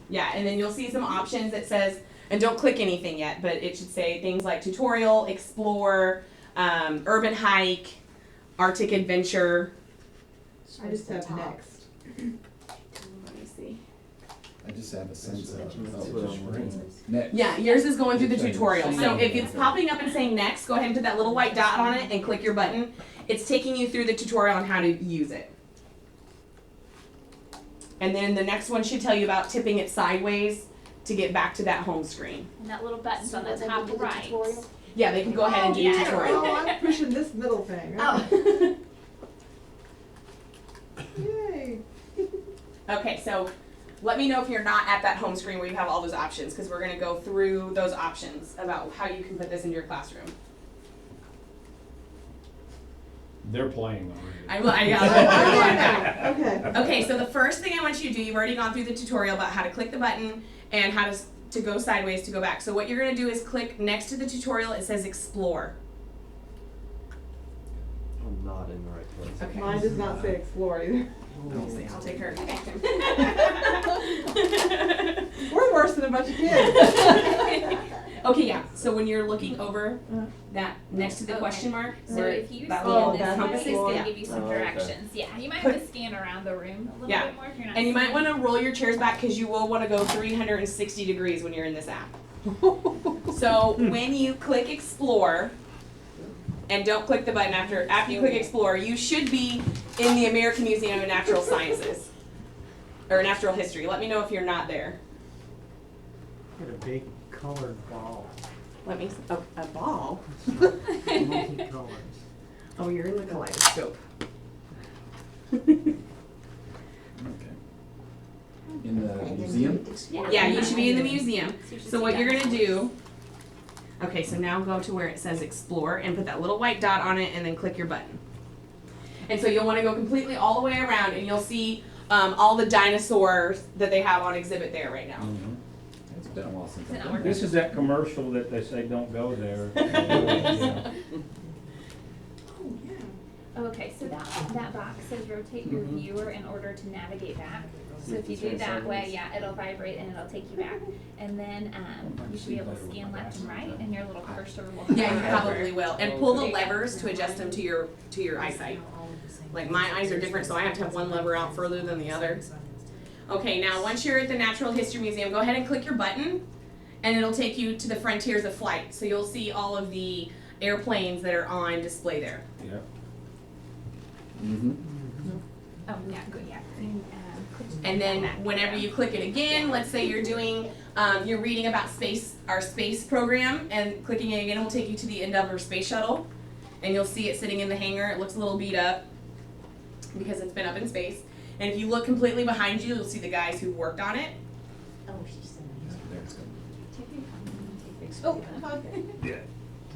Yeah, and then you'll see some options that says, and don't click anything yet, but it should say things like tutorial, explore, urban hike, Arctic adventure. I just have next. Let me see. I just have a sense of next. Yeah, yours is going through the tutorial. So if it's popping up and saying next, go ahead and put that little white dot on it and click your button. It's taking you through the tutorial on how to use it. And then the next one should tell you about tipping it sideways to get back to that home screen. And that little button's on the top right. Yeah, they can go ahead and do the tutorial. Oh, I'm pushing this middle thing. Oh. Yay. Okay, so let me know if you're not at that home screen where you have all those options, because we're going to go through those options about how you can put this into your classroom. They're playing already. Okay. Okay, so the first thing I want you to do, you've already gone through the tutorial about how to click the button and how to go sideways to go back. So what you're going to do is click next to the tutorial, it says explore. I'm not in the right place. Okay. Mine does not say explore either. Let me see, I'll take her. We're worse than a bunch of kids. Okay, yeah, so when you're looking over that next to the question mark, So where if you that scan little this way, compass it's is, going yeah. to give you some Oh, okay. directions. Yeah, you might have to scan around the room a little Yeah. bit more if you're not And you might seeing. want to roll your chairs back because you will want to go 360 degrees when you're in this app. So when you click explore, and don't click the button after you click explore, you should be in the American Museum of Natural Sciences or Natural History. Let me know if you're not there. Get a big colored ball. Let me a ball. Multicolored. Oh, you're in the kaleidoscope. Okay. In the museum? Yeah, you should be in the museum. So you should So see what that. you're gonna do, okay, so now go to where it says explore and put that little white dot on it and then click your button. And so you'll wanna go completely all the way around and you'll see all the dinosaurs that they have on exhibit there right now. Mm-hmm. It's been a while since Is it I've not done working? This is that commercial that they say don't go there. Yeah. Oh, okay, so that box says rotate your viewer in order to navigate back. So if you do that way, yeah, it'll vibrate and it'll take you back. And then you should be able to scan left and right, and your little cursor will. Yeah, you hover over. probably will. And pull the levers to adjust them to your eyesight. Like my eyes are different, so I have to have one lever out further than the other. Okay, now once you're at the Natural History Museum, go ahead and click your button, and it'll take you to the frontiers of flight. So you'll see all of the airplanes that are on display there. Yeah. Mm-hmm. Oh, yeah, good, yeah. And then whenever you click it again, let's say you're doing, you're reading about our space program, and clicking it again will take you to the end of our space shuttle, and you'll see it sitting in the hangar. It looks a little beat up because it's been up in space. And if you look completely behind you, you'll see the guys who worked on it. Oh, she's sending There it's going. Oh,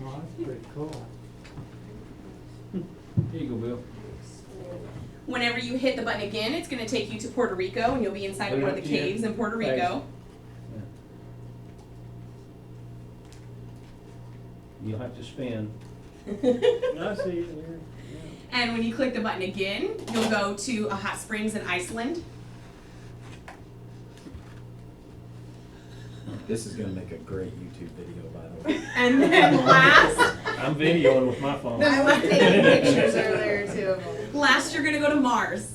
Well, that's pretty cool. Here you go, Bill. Whenever you hit the button again, it's going to take you to Puerto Rico, and you'll be inside of one of the Yeah. caves in Puerto Thanks. Rico. You'll have to spin. I see it here. And when you click the button again, you'll go to a hot springs in Iceland. This is gonna make a great YouTube video, by the way. And then last, I'm videoing with my phone. I was taking pictures earlier too. last you're going to go to Mars.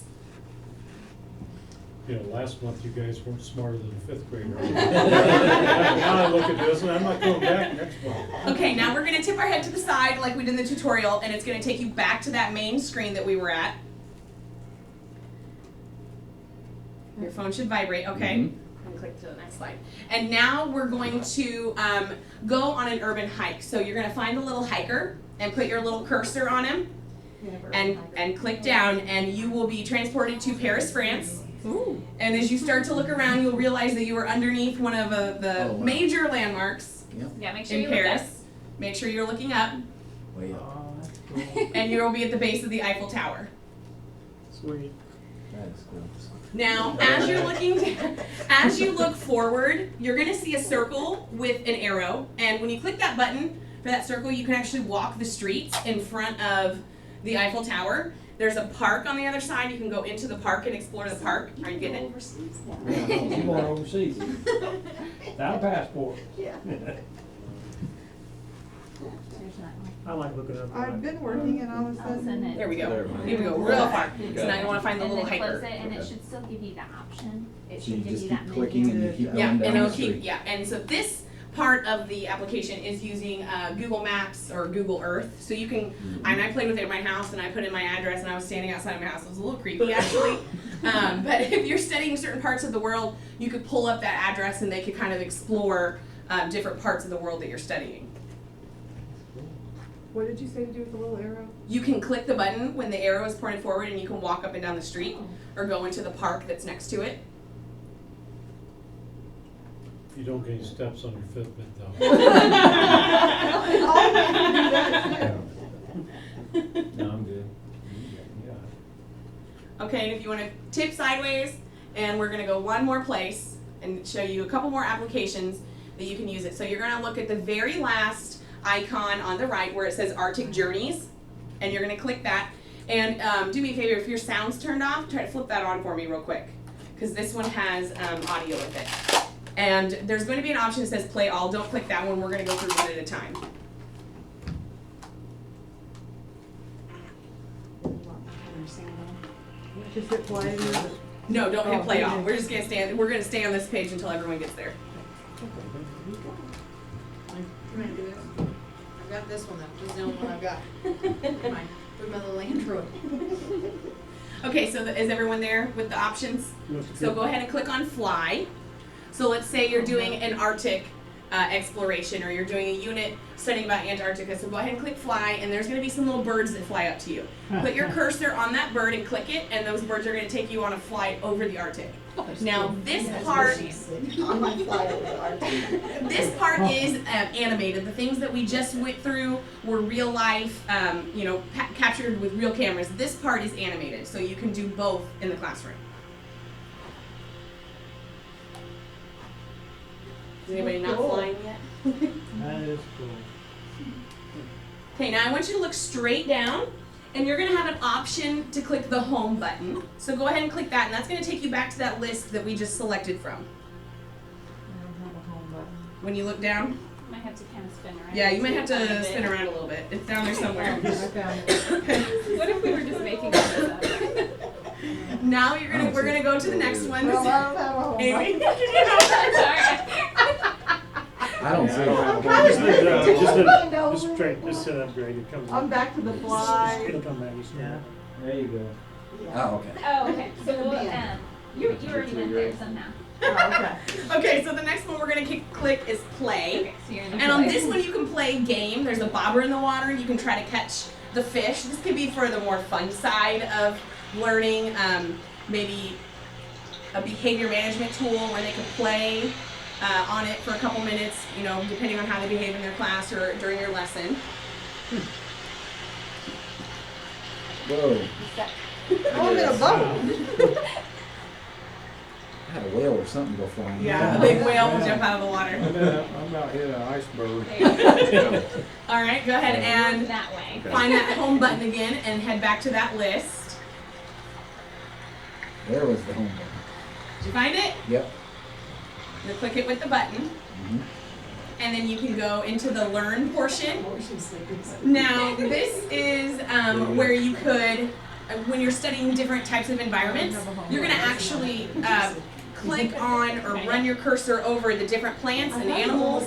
You know, last month you guys weren't smarter than a fifth grader. Now I look at this and I'm not going back next month. Okay, now we're going to tip our head to the side like we did in the tutorial, and it's going to take you back to that main screen that we were at. Your phone should vibrate, okay? Mhm. And click to the next slide. And now we're going to go on an urban hike. So you're going to find a little hiker and put your little cursor on him and click down, and you will be transported to Paris, France. Ooh. And as you start to look around, you'll realize that you are underneath one of the Oh, wow. major landmarks yeah, make sure in you look up. Paris. Make sure you're looking up, Way up. Oh, that's cool. and you'll be at the base of the Eiffel Tower. Sweet. That is cool. Now, as you're looking, as you look forward, you're going to see a circle with an arrow, and when you click that button for that circle, you can actually walk the streets in front of the Eiffel Tower. There's a park on the other side. You can go into the park and explore the park. Are you getting it? Yeah, you going overseas? Without a passport. Yeah. There's that one. I like looking up. I've been working and all of a I'll send sudden, it. There we go. There we go. Here we go, real far. So now you wanna find the And little then close hyper. it, and it Okay. should still give you that option. It So should you give just you keep that clicking menu. and you keep Yeah, going and down it'll the keep, street. yeah, and so this part of the application is using Google Maps or Google Earth. So you can, and I played with it at my house and I put in my address and I was standing outside of my house. It was a little creepy actually. But if you're studying certain parts of the world, you could pull up that address and they could kind of explore different parts of the world that you're studying. what did you say to do with the little arrow? You can click the button when the arrow is pointed forward and you can walk up and down the street or go into the park that's next to it. You don't get any steps on your Fitbit though. All we can do that too. No, I'm good. Yeah. Okay, and if you want to tip sideways, and we're going to go one more place and show you a couple more applications that you can use it. So you're going to look at the very last icon on the right where it says Arctic Journeys, and you're going to click that. And do me a favor, if your sound's turned off, try to flip that on for me real quick, because this one has audio with it. And there's going to be an option that says play all. Don't click that one. We're going to go through one at a time. Just hit play. No, don't hit Oh, play okay. all. We're just going to stand. We're going to stay on this page until everyone gets there. I've got this one though, this is the only one I've got. With my little Android. Okay, so is everyone there with the options? So go ahead and click on fly. So let's say you're doing an Arctic exploration, or you're doing a unit studying about Antarctica. So go ahead and click fly, and there's going to be some little birds that fly up to you. Put your cursor on that bird and click it, and those birds are going to take you on a flight over the Arctic. Now this part, On my flight over the Arctic. this part is animated. The things that we just went through were real life, captured with real cameras. This part is animated, so you can do both in the classroom. Is anybody not Cool. flying yet? That is cool. Okay, now I want you to look straight down, and you're gonna have an option to click the home button. So go ahead and click that, and that's gonna take you back to that list that we just selected from. I don't have a home button. When you look down, Might have to kind of spin around. yeah, you might have Find to it. spin around a little bit. It's down there somewhere. I found it. What if we were just making this up? Now we're gonna go to the next one. Well, I don't have a home Amy, button. I don't see I'm it. kind of Just straight, just hit upgrade, it comes. I'm back to the fly. It'll come back, just Yeah. There you go. Oh, okay. Oh, okay, so we'll, Be in. you already went there somehow. Oh, okay. Okay, so the next one we're gonna click is play. Okay, so you're in the And on play. this one you can play game. There's a bobber in the water, and you can try to catch the fish. This could be for the more fun side of learning, maybe a behavior management tool where they could play on it for a couple minutes, depending on how they behave in their class or during your lesson. Whoa, Oh, I'm in a boat. I had a whale or something go flying. Yeah, a big whale will jump out of the water. I'm about hit an iceberg. All right, go ahead and That way. find that home button again and head back to that list. There was the home button. Did you find it? Yep. You click it with the button. Mhm. And then you can go into the learn portion. Now, this is where you could, when you're studying different types of environments, you're going to actually click on or run your cursor over the different plants and animals.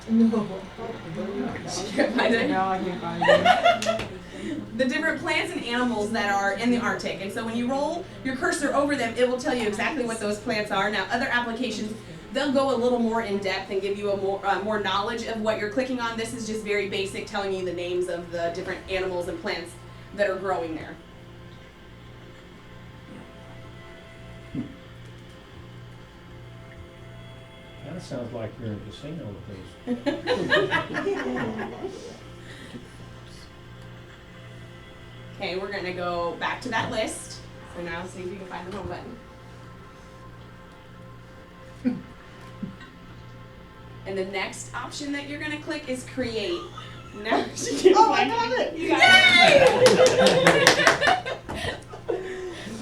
No. Can't find it. No, I can't find it. The different plants and animals that are in the Arctic. And so when you roll your cursor over them, it will tell you exactly what those plants are. Now, other applications, they'll go a little more in depth and give you a more knowledge of what you're clicking on. This is just very basic, telling you the names of the different animals and plants that are growing there. That sounds like you're in a casino with this. Okay, we're gonna go back to that list. So now see if you can find the home button. And the next option that you're gonna click is create. No, she can't Oh, I find got it! You got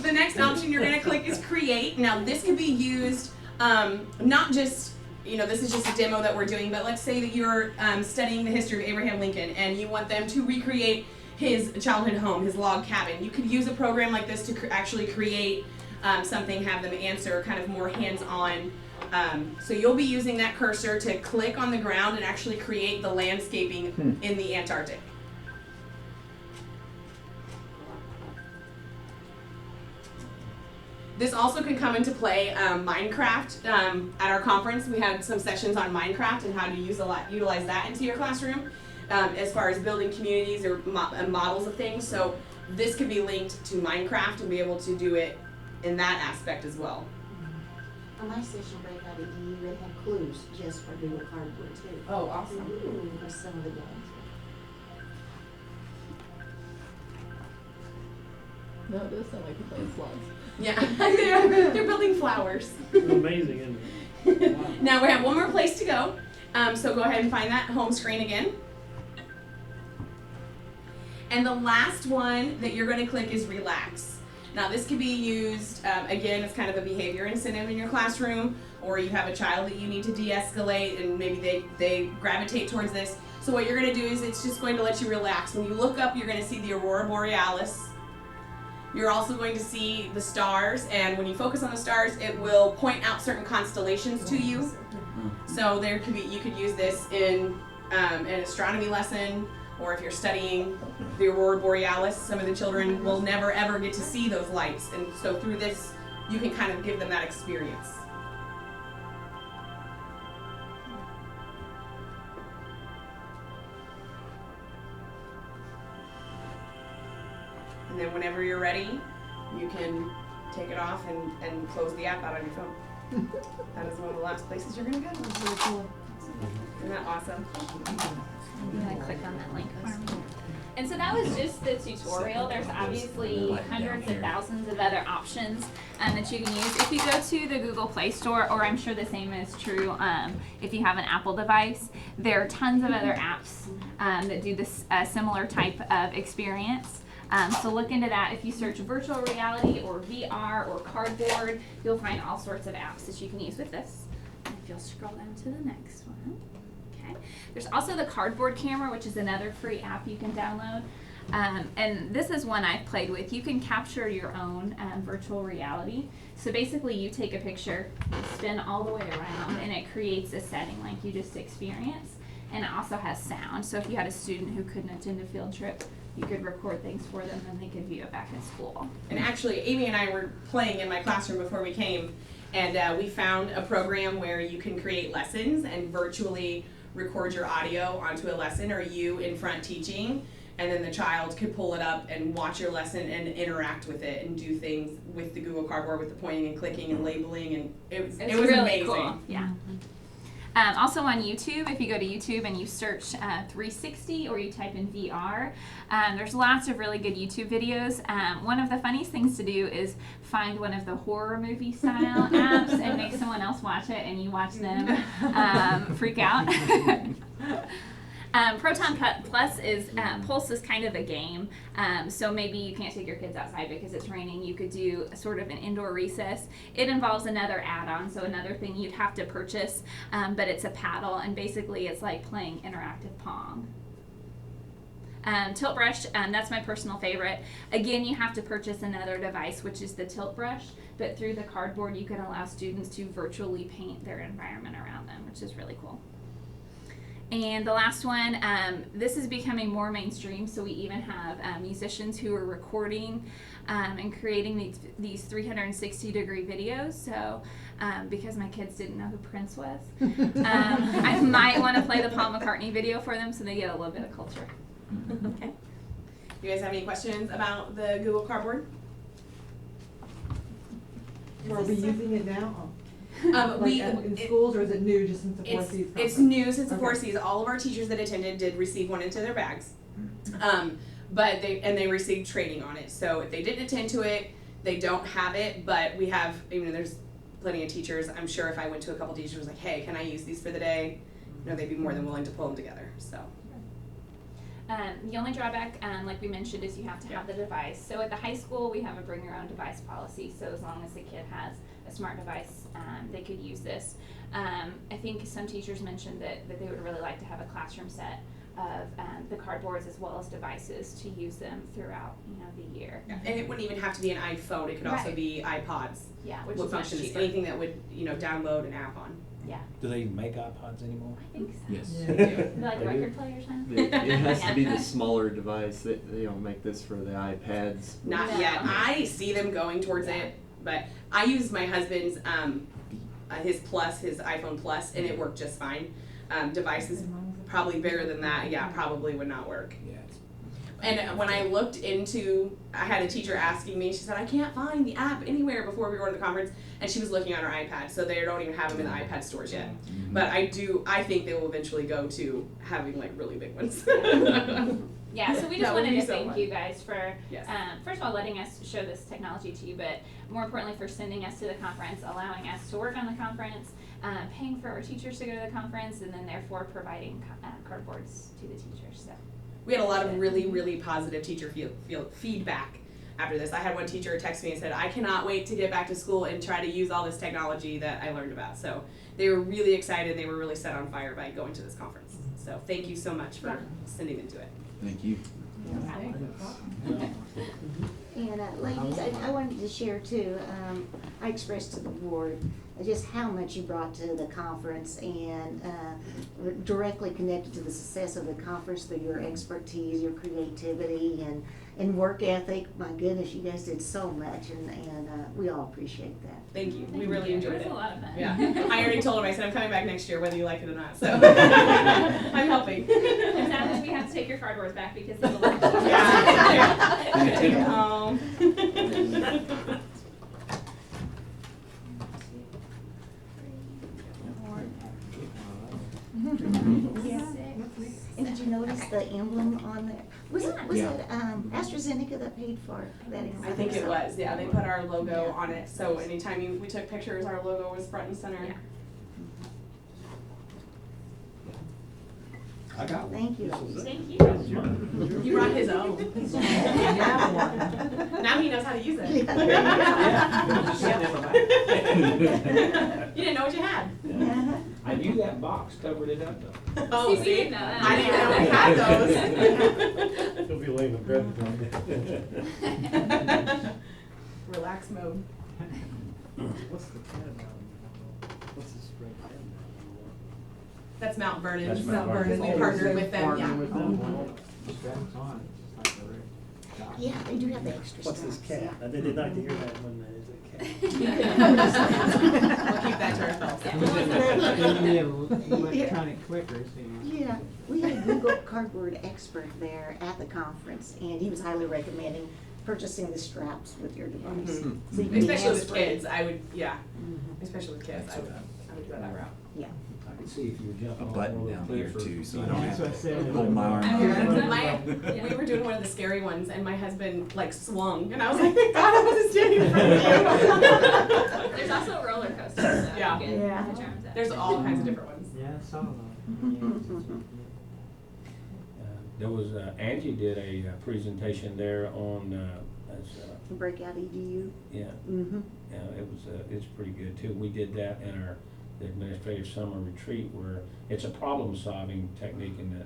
The next option you're going to click is create. Now this could be used not just, this is just a demo that we're doing, but let's say that you're studying the history of Abraham Lincoln and you want them to recreate his childhood home, his log cabin. You could use a program like this to actually create something, have them answer kind of more hands-on. So you'll be using that cursor to click on the ground and actually create the landscaping in the Antarctic. This also can come into play Minecraft. At our conference, we had some sessions on Minecraft and how to utilize that into your classroom as far as building communities or models of things. So this could be linked to Minecraft and be able to do it in that aspect as well. On my session Breakout, you would have clues just for Google Cardboard too. Oh, awesome. For some of the games. No, it does sound like you're playing slugs. Yeah, they're building flowers. Amazing, isn't it? Wow. Now we have one more place to go. So go ahead and find that home screen again. And the last one that you're going to click is relax. Now this could be used, again, as kind of a behavior incentive in your classroom, or you have a child that you need to de-escalate and maybe they gravitate towards this. So what you're going to do is it's just going to let you relax. When you look up, you're going to see the aurora borealis. You're also going to see the stars, and when you focus on the stars, it will point out certain constellations to you. So you could use this in an astronomy lesson, or if you're studying the aurora borealis. Some of the children will never ever get to see those lights, and so through this, you can kind of give them that experience. And then whenever you're ready, you can take it off and close the app out on your phone. That is one of the last places you're going to go. Isn't that awesome? I'm gonna click on that link for me. And so that was just the tutorial. There's obviously hundreds of thousands of other options that you can use. If you go to the Google Play Store, or I'm sure the same is true if you have an Apple device, there are tons of other apps that do this similar type of experience. So look into that. If you search virtual reality or VR or cardboard, you'll find all sorts of apps that you can use with this. And if you'll scroll down to the next one. Okay. There's also the cardboard camera, which is another free app you can download. And this is one I've played with. You can capture your own virtual reality. So basically you take a picture, spin all the way around, and it creates a setting like you just experienced. And it also has sound. So if you had a student who couldn't attend a field trip, you could record things for them and they could view it back at school. And actually, Amy and I were playing in my classroom before we came, and we found a program where you can create lessons and virtually record your audio onto a lesson, or you in front teaching, and then the child could pull it up and watch your lesson and interact with it and do things with the Google Cardboard with the pointing and clicking and labeling, and it was really amazing. Cool. Yeah. Also on YouTube, if you go to YouTube and you search 360 or you type in VR, there's lots of really good YouTube videos. One of the funniest things to do is find one of the horror movie style apps and make someone else watch it and you watch them freak out. Proton Plus is, Pulse is kind of a game, so maybe you can't take your kids outside because it's raining. You could do sort of an indoor recess. It involves another add-on, so another thing you'd have to purchase, but it's a paddle, and basically it's like playing interactive Pong. Tilt brush, that's my personal favorite. Again, you have to purchase another device, which is the tilt brush, but through the cardboard you can allow students to virtually paint their environment around them, which is really cool. And the last one, this is becoming more mainstream, so we even have musicians who are recording and creating these 360-degree videos. So because my kids didn't know who Prince was, I might want to play the Paul McCartney video for them so they get a little bit of culture. Okay. You guys have any questions about the Google Cardboard? Are we using it now? In it- schools, or is it new just since the 4 Cs? It's new since the Okay. 4 Cs. All of our teachers that attended did receive one into their bags, but they received training on it. So if they didn't attend to it, they don't have it. But we have, there's plenty of teachers. I'm sure if I went to a couple teachers like, hey, can I use these for the day? They'd be more than willing to pull them together. So. The only drawback, like we mentioned, is you have to have the device. So at the high school, we have a bring your own device policy. So as long as the kid has a smart device, they could use this. I think some teachers mentioned that they would really like to have a classroom set of the cardboards as well as devices to use them throughout, the year. Yeah, and it wouldn't even have to be an iPhone, it could also Right. be iPods. Yeah, which What is much functions, cheaper. anything that would, download an app on. Yeah, Do they even make iPods anymore? I think so. Yes. They do. They're like They do? record players now. It has to be Yeah. the smaller device. They don't make this for the iPads. Not No. yet. I see them going towards it, but I used my husband's his iPhone Plus, and it worked just fine. Devices probably bigger than that, probably would not work. Yeah. And when I looked into, I had a teacher asking me, she said, I can't find the app anywhere before we were going to the conference, and she was looking on her iPad, so they don't even have them in the iPad stores yet. But I think they will eventually go to having like really big ones. Yeah, so we just That would wanted be to so thank fun. you guys for, Yes. first of all, letting us show this technology to you, but more importantly for sending us to the conference, allowing us to work on the conference, paying for our teachers to go to the conference, and then therefore providing cardboards to the teachers, so. We had a lot of really, really positive teacher feedback after this. I had one teacher text me and said, I cannot wait to get back to school and try to use all this technology that I learned about. So they were really excited. They were really set on fire by going to this conference. So thank you so much for sending them to it. Thank you. And ladies, I wanted to share too, I expressed to the board just how much you brought to the conference and directly connected to the success of the conference through your expertise, your creativity, and work ethic. My goodness, you guys did so much, and we all appreciate that. Thank you. We really enjoyed It it. was a lot of fun. Yeah. I already told him, I said, I'm coming back next year, whether you like it or not. So I'm helping. And now we have to take your cardboards back because of the election. Yeah. Take it home. Yeah. And did you notice the emblem on there? Was it AstraZeneca that paid for that emblem? I think it was, yeah. They put our logo on it. So anytime we took pictures, our logo was front and center. Yeah. I got one. Thank you. Thank you. He brought his own. Now he knows how to use it. Just sitting in my bag. You didn't know what you had. Uh-huh. I knew that box covered it up though. Oh, See, we see? didn't know that. I didn't know we had those. He'll be laying in bed tonight. Relax mode. What's the pen about? What's the spray pen? That's Mount Vernon. That's Mount Vernon. We partnered with them, Partner yeah. with them. Straps on, it's just like a red dot. Yeah, they do have the extra What's this straps, cat? I did not hear that one, is it cat? We'll keep that to ourselves. Give me electronic clickers, Yeah, we had a Google Cardboard expert there at the conference, and he was highly recommending purchasing the straps with your device. Mhm. So you can be Especially with hands-free. kids, I would, yeah. Mhm. Especially with kids, I would go that route. Yeah. I could see if you were A jumping on button one of down the here cliffs or- too, so you Yeah. don't That's what I have said. to hold my arm. We were doing one of the scary ones, and my husband like swung, and I was like, thank God I wasn't standing in front of you. There's also a roller coaster, so Yeah. you can Yeah. put your arms up. There's all kinds of different ones. Yeah, I saw them. There was, Angie did a presentation there on, Breakout EDU. yeah, Mm-hmm. it's pretty good too. We did that in our administrative summer retreat where it's a problem-solving technique, and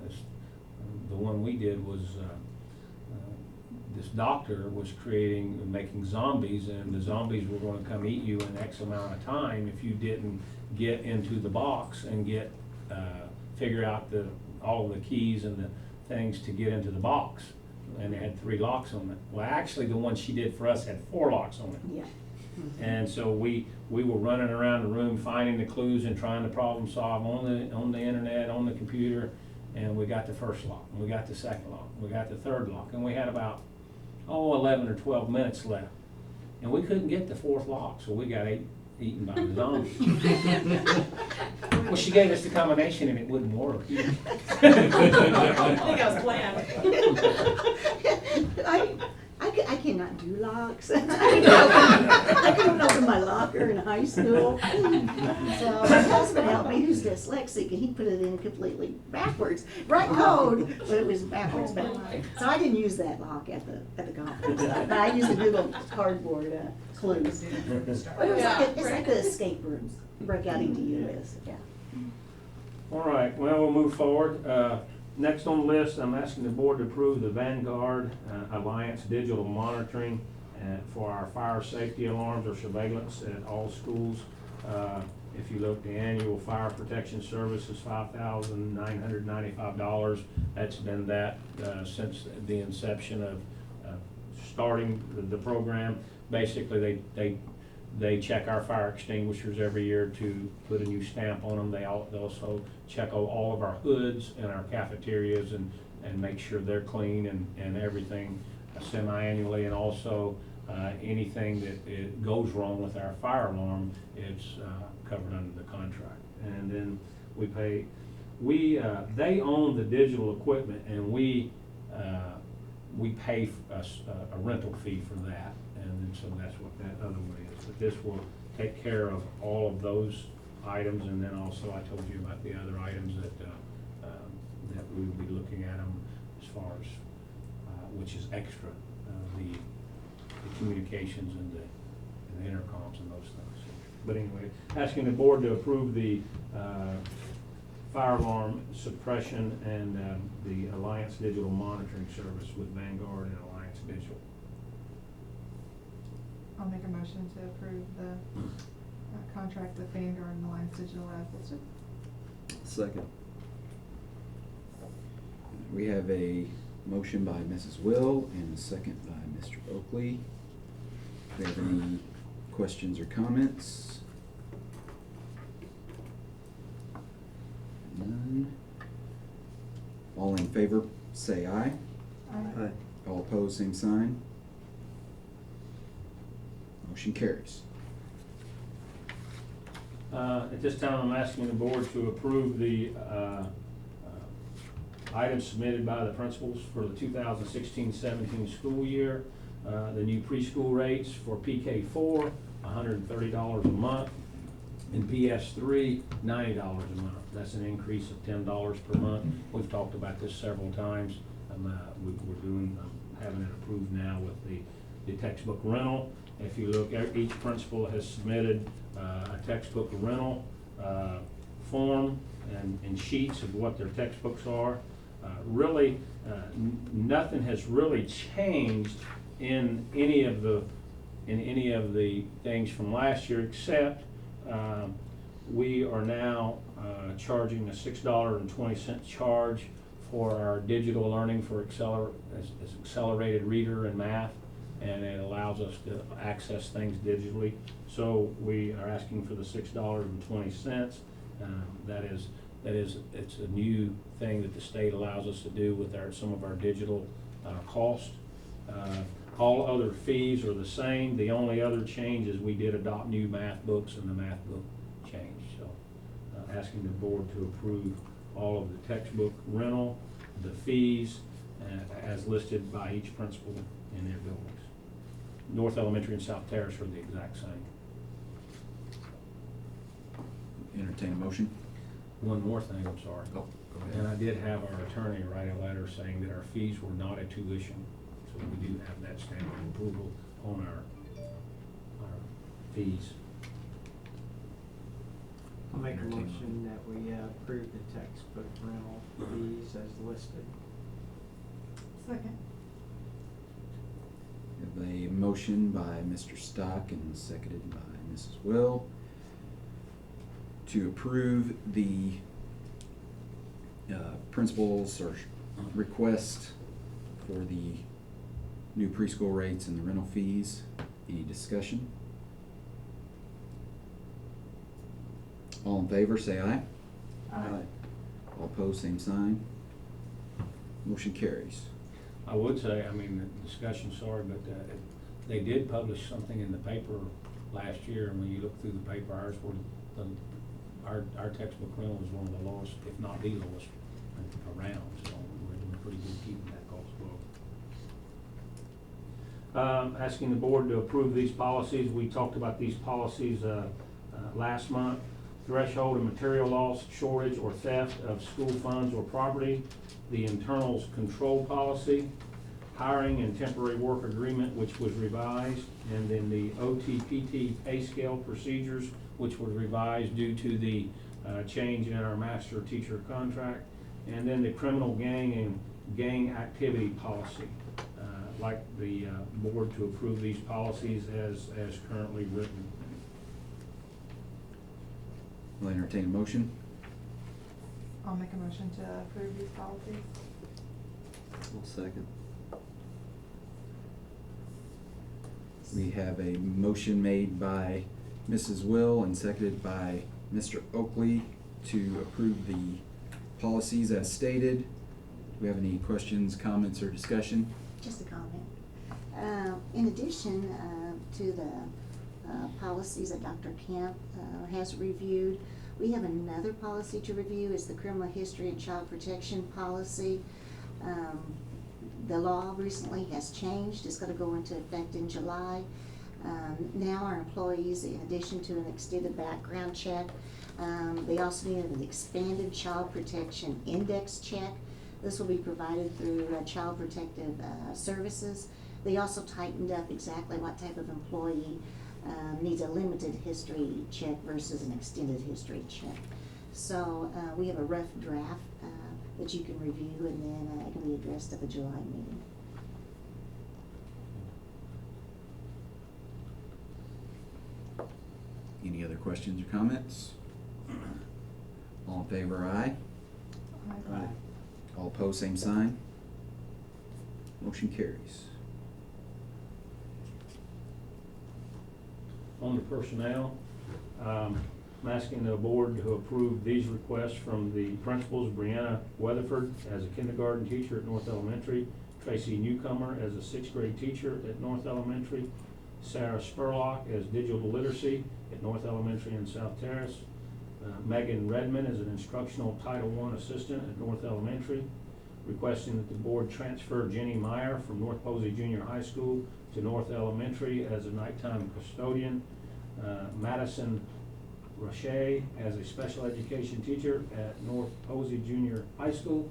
the one we did was, this doctor was making zombies, and the zombies were gonna come eat you in X amount of time if you didn't get into the box and figure out all the keys and the things to get into the box. And it had 3 locks on it. Well, actually, the one she did for us had 4 locks on it. Yeah. And so we were running around the room finding the clues and trying to problem solve on the internet, on the computer, and we got the first lock, and we got the second lock, and we got the third lock, and we had about 11 or 12 minutes left. And we couldn't get the 4th lock, so we got eaten by the zombies. Well, she gave us the combination and it wouldn't work. I think that was planned. I I cannot do locks. I couldn't open my locker in high school. So my husband helped me, who's dyslexic, and he put it in completely backwards. Right code, but it was backwards. So I didn't use that lock at the conference. But I used the Google cardboard clues. But it's like the escape rooms, Breakout EDU is, yeah. All right, well, we'll move forward. Next on the list, I'm asking the board to approve the Vanguard Alliance digital monitoring for our fire safety alarms or surveillance at all schools. If you look, the annual fire protection service is $5,995. That's been that since the inception of starting the program. Basically, they check our fire extinguishers every year to put a new stamp on them. They also check all of our hoods and our cafeterias and make sure they're clean and everything semi-annually. And also anything that goes wrong with our fire alarm is covered under the contract. And then they own the digital equipment, and we pay a rental fee for that. And so that's what that other way is. But this will take care of all of those items, and then also I told you about the other items that we will be looking at them as far as which is extra, the communications and the intercoms and those things. But anyway, asking the board to approve the fire alarm suppression and the Alliance Digital Monitoring Service with Vanguard and Alliance Digital. I'll make a motion to approve the contract with Vanguard and Alliance Digital as listed. Second. We have a motion by Mrs. Will and a second by Mr. Oakley. Do you have any questions or comments? None. All in favor, say aye. Aye. All opposed, same sign. Motion carries. At this time, I'm asking the board to approve the items submitted by the principals for the 2016-17 school year. The new preschool rates for PK4, $130 a month, and PS3, $90 a month. That's an increase of $10 per month. We've talked about this several times. We're having it approved now with the textbook rental. If you look, each principal has submitted a textbook rental form and sheets of what their textbooks are. Really, nothing has really changed in any of the things from last year, except we are now charging a $6.20 charge for our digital learning for accelerated reader and math, and it allows us to access things digitally. So we are asking for the $6.20. It's a new thing that the state allows us to do with some of our digital cost. All other fees are the same. The only other change is we did adopt new math books, and the math book changed. So asking the board to approve all of the textbook rental, the fees, as listed by each principal in their buildings. North Elementary and South Terrace are the exact same. Entertain a motion. One more thing, I'm sorry. Oh, go ahead. And I did have our attorney write a letter saying that our fees were not a tuition. So we do have that stamp of approval on our fees. I'll make a motion that we approve the textbook rental fees as listed. Second. We have a motion by Mr. Stock and seconded by Mrs. Will to approve the principal's request for the new preschool rates and the rental fees. Any discussion? All in favor, say aye. Aye. All opposed, same sign. Motion carries. I would say, I mean, the discussion, sorry, but they did publish something in the paper last year, and when you look through the paper, our textbook rental was one of the lowest, if not the lowest, around. So we're doing pretty good keeping that cost low. Asking the board to approve these policies. We talked about these policies last month. Threshold of material loss, shortage, or theft of school funds or property. The internals control policy. Hiring and temporary work agreement, which was revised. And then the OTPT pay scale procedures, which was revised due to the change in our master teacher contract. And then the criminal gang and gang activity policy. Like the board to approve these policies as currently written. I'll entertain a motion. I'll make a motion to approve these policies. I'll second. We have a motion made by Mrs. Will and seconded by Mr. Oakley to approve the policies as stated. Do we have any questions, comments, or discussion? Just a comment. In addition to the policies that Dr. Kemp has reviewed, we have another policy to review. It's the criminal history and child protection policy. The law recently has changed. It's going to go into effect in July. Now our employees, in addition to an extended background check, they also need an expanded child protection index check. This will be provided through Child Protective Services. They also tightened up exactly what type of employee needs a limited history check versus an extended history check. So we have a rough draft that you can review, and then it can be addressed at the July meeting. Any other questions or comments? All in favor, aye. Aye. All opposed, same sign. Motion carries. On the personnel, I'm asking the board to approve these requests from the principals: Brianna Weatherford as a kindergarten teacher at North Elementary, Tracy Newcomer as a 6th grade teacher at North Elementary, Sarah Spurlock as digital literacy at North Elementary and South Terrace, Megan Redmond as an instructional Title I assistant at North Elementary, requesting that the board transfer Jenny Meyer from North Posey Junior High School to North Elementary as a nighttime custodian, Madison Roche as a special education teacher at North Posey Junior High School,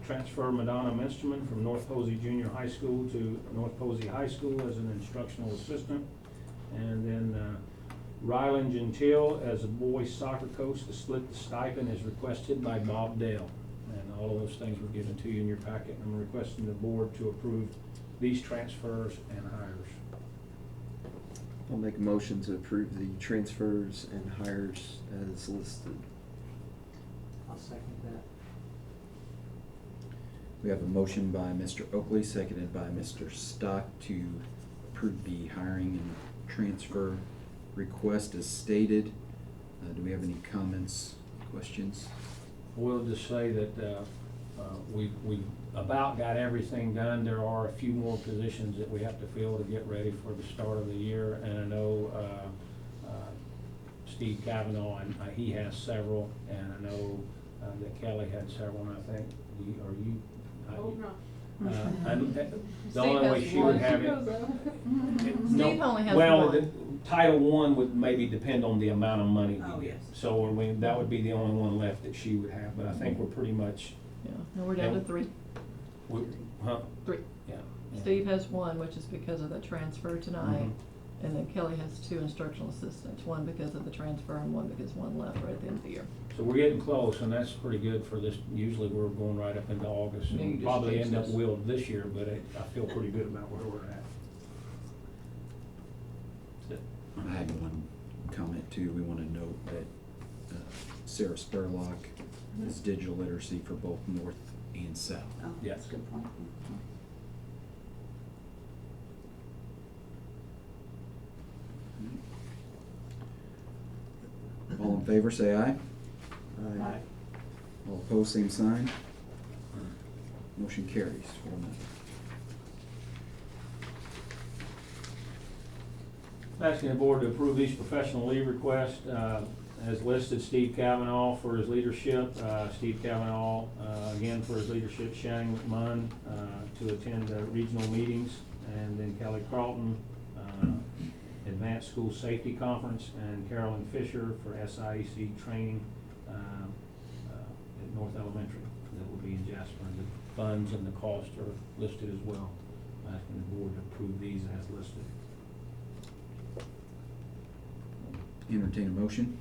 transfer Madonna Minsterman from North Posey Junior High School to North Posey High School as an instructional assistant, and then Rylan Gentile as a boys soccer coach. To split the stipend as requested by Bob Dale. And all of those things were given to you in your packet. I'm requesting the board to approve these transfers and hires. I'll make a motion to approve the transfers and hires as listed. I'll second that. We have a motion by Mr. Oakley, seconded by Mr. Stock to approve the hiring and transfer request as stated. Do we have any comments, questions? We'll just say that we about got everything done. There are a few more positions that we have to fill to get ready for the start of the year. And I know Steve Cavanaugh, and he has several, and I know that Kelly had several, and I think you. Oh, no. And the Steve only way has she would one. have She it. goes out. No, Steve only has well, one. the Title I would maybe depend on the amount of money Oh, we get. yes. So that would be the only one left that she would have, but I think we're pretty much, Yeah, no, we're down to three. huh? Three. Yeah. Yeah. Steve has one, which is because of the transfer tonight, Mhm. and then Kelly has 2 instructional assistants, one because of the transfer and one because one left right at the end of the year. So we're getting close, and that's pretty good for this. Usually we're going right up into August, Yeah, you and just probably changed end up this. willed this year, but I feel pretty good about where we're at. That's it. I had one comment too. We want to note that Sarah Spurlock is digital literacy for both North and South. Oh, Yes. that's a good point. All in favor, say aye. Aye. All opposed, same sign. Motion carries 4-0. Asking the board to approve these professional leave requests, as listed: Steve Cavanaugh for his leadership, Steve Cavanaugh, again for his leadership, Shannon McMunn, to attend regional meetings, and then Kelly Carlton, Advanced School Safety Conference, and Carolyn Fisher for SIEC training at North Elementary. That will be in Jasper. The funds and the cost are listed as well. I'm asking the board to approve these as listed. Entertain a motion.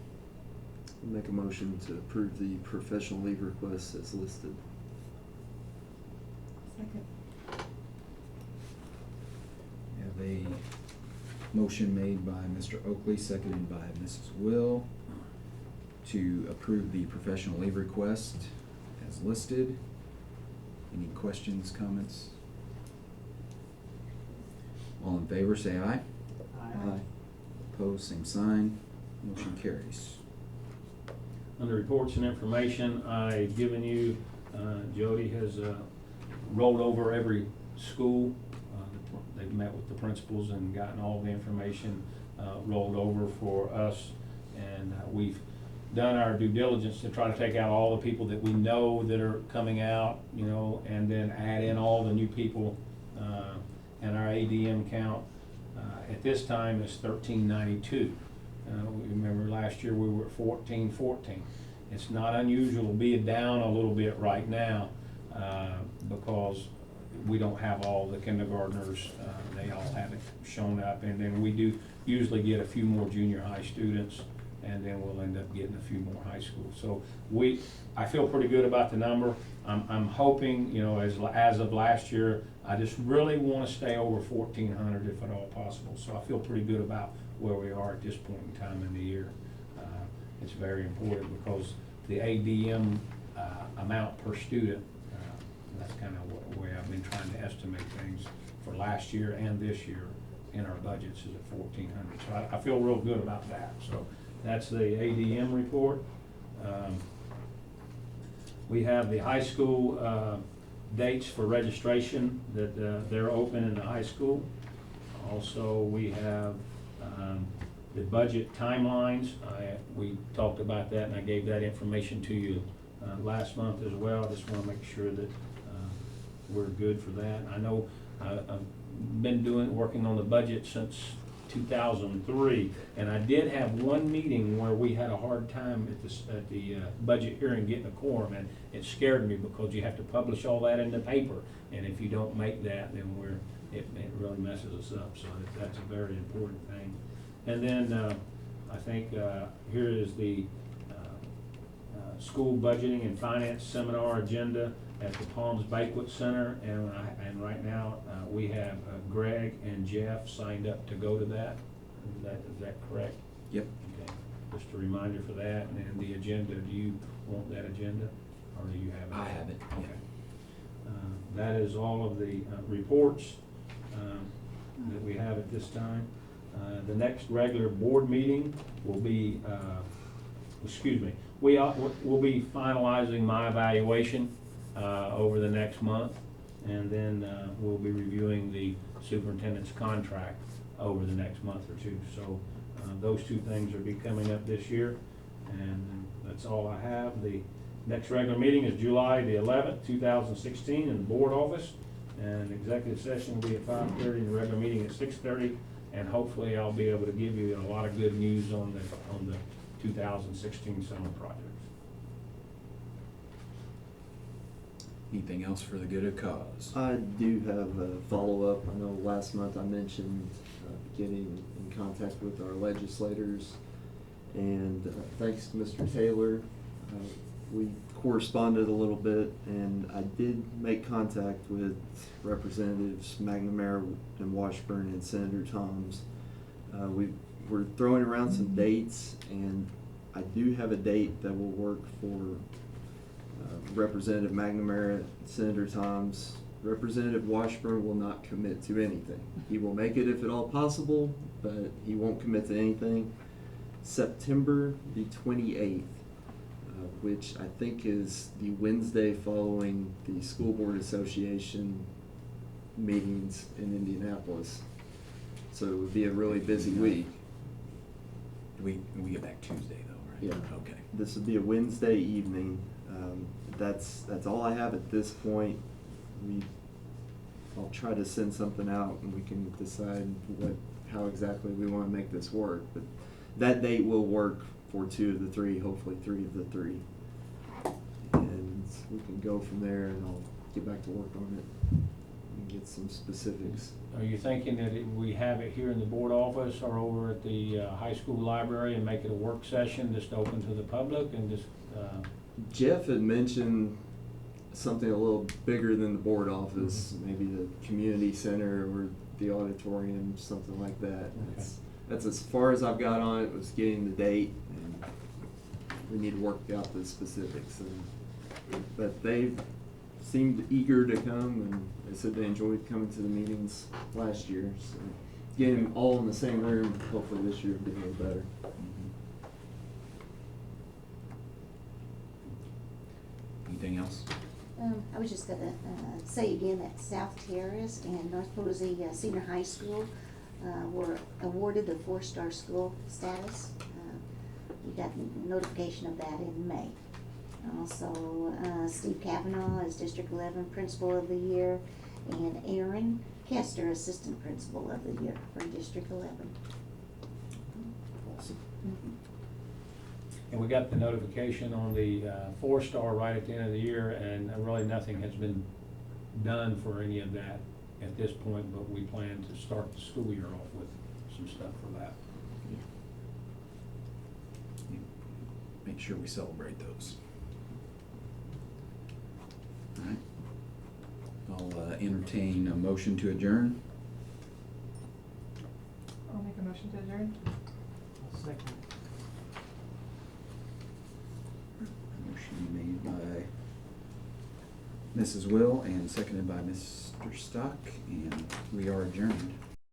I'll make a motion to approve the professional leave requests as listed. Second. We have a motion made by Mr. Oakley, seconded by Mrs. Will, to approve the professional leave request as listed. Any questions, comments? All in favor, say aye. Aye. Opposed, same sign. Motion carries. Under reports and information, I've given you, Jody has rolled over every school. They've met with the principals and gotten all the information rolled over for us. And we've done our due diligence to try to take out all the people that we know that are coming out, you know, and then add in all the new people. And our ADM count at this time is 1392. Remember last year we were at 1414. It's not unusual to be down a little bit right now because we don't have all the kindergartners. They all haven't shown up, and then we do usually get a few more junior high students, and then we'll end up getting a few more high schools. So I feel pretty good about the number. I'm hoping, you know, as of last year, I just really want to stay over 1,400 if at all possible. So I feel pretty good about where we are at this point in time in the year. It's very important because the ADM amount per student, that's kind of the way I've been trying to estimate things for last year and this year in our budgets is at 1,400. So I feel real good about that. So that's the ADM report. We have the high school dates for registration that they're open in the high school. Also, we have the budget timelines. We talked about that, and I gave that information to you last month as well. I just want to make sure that we're good for that. I know I've been working on the budget since 2003, and I did have one meeting where we had a hard time at the budget hearing getting a quorum, and it scared me because you have to publish all that in the paper, and if you don't make that, then it really messes us up. So that's a very important thing. And then I think here is the school budgeting and finance seminar agenda at the Palms Banquet Center, and right now we have Greg and Jeff signed up to go to that. Is that correct? Yep. Okay. Just a reminder for that, and then the agenda. Do you want that agenda, or do you have it? I have it. Okay. That is all of the reports that we have at this time. The next regular board meeting will be, we'll be finalizing my evaluation over the next month, and then we'll be reviewing the superintendent's contract over the next month or two. So those two things will be coming up this year, and that's all I have. The next regular meeting is July the 11th, 2016 in the board office, and executive session will be at 5:30, and the regular meeting at 6:30, and hopefully I'll be able to give you a lot of good news on the 2016 summer projects. Anything else for the good of cause? I do have a follow-up. I know last month I mentioned getting in contact with our legislators, and thanks to Mr. Taylor, we corresponded a little bit, and I did make contact with Representatives McNamara and Washburn and Senator Thoms. We're throwing around some dates, and I do have a date that will work for Representative McNamara, Senator Thoms. Representative Washburn will not commit to anything. He will make it if at all possible, but he won't commit to anything. September the 28th, which I think is the Wednesday following the School Board Association meetings in Indianapolis. So it would be a really busy week. We get back Tuesday though, right? Yeah. Okay. This would be a Wednesday evening. That's all I have at this point. I'll try to send something out and we can decide how exactly we wanna make this work. But that date will work for 2 of the 3, hopefully 3 of the 3. And we can go from there and I'll get back to work on it and get some specifics. Are you thinking that we have it here in the board office or over at the high school library and make it a work session just open to the public and just, Jeff had mentioned something a little bigger than the board office, maybe the community center or the auditorium, something like that. That's as far as I've got on it, was getting the date, and we need to work out the specifics. But they seemed eager to come, and they said they enjoyed coming to the meetings last year. So getting them all in the same room, hopefully this year will be a little better. Anything else? I was just gonna, say again that South Terrace and North Posey Senior High School, were awarded the 4-star school status. We got notification of that in May. Also, Steve Kavanaugh is District 11 Principal of the Year, and Aaron Kester, Assistant Principal of the Year for District 11. Awesome. and we got the notification on the 4-star right at the end of the year, and really nothing has been done for any of that at this point, but we plan to start the school year off with some stuff for that. Make sure we celebrate those. All right. I'll entertain a motion to adjourn. I'll make a motion to adjourn. I'll second. Motion made by Mrs. Will and seconded by Mr. Stock, and we are adjourned.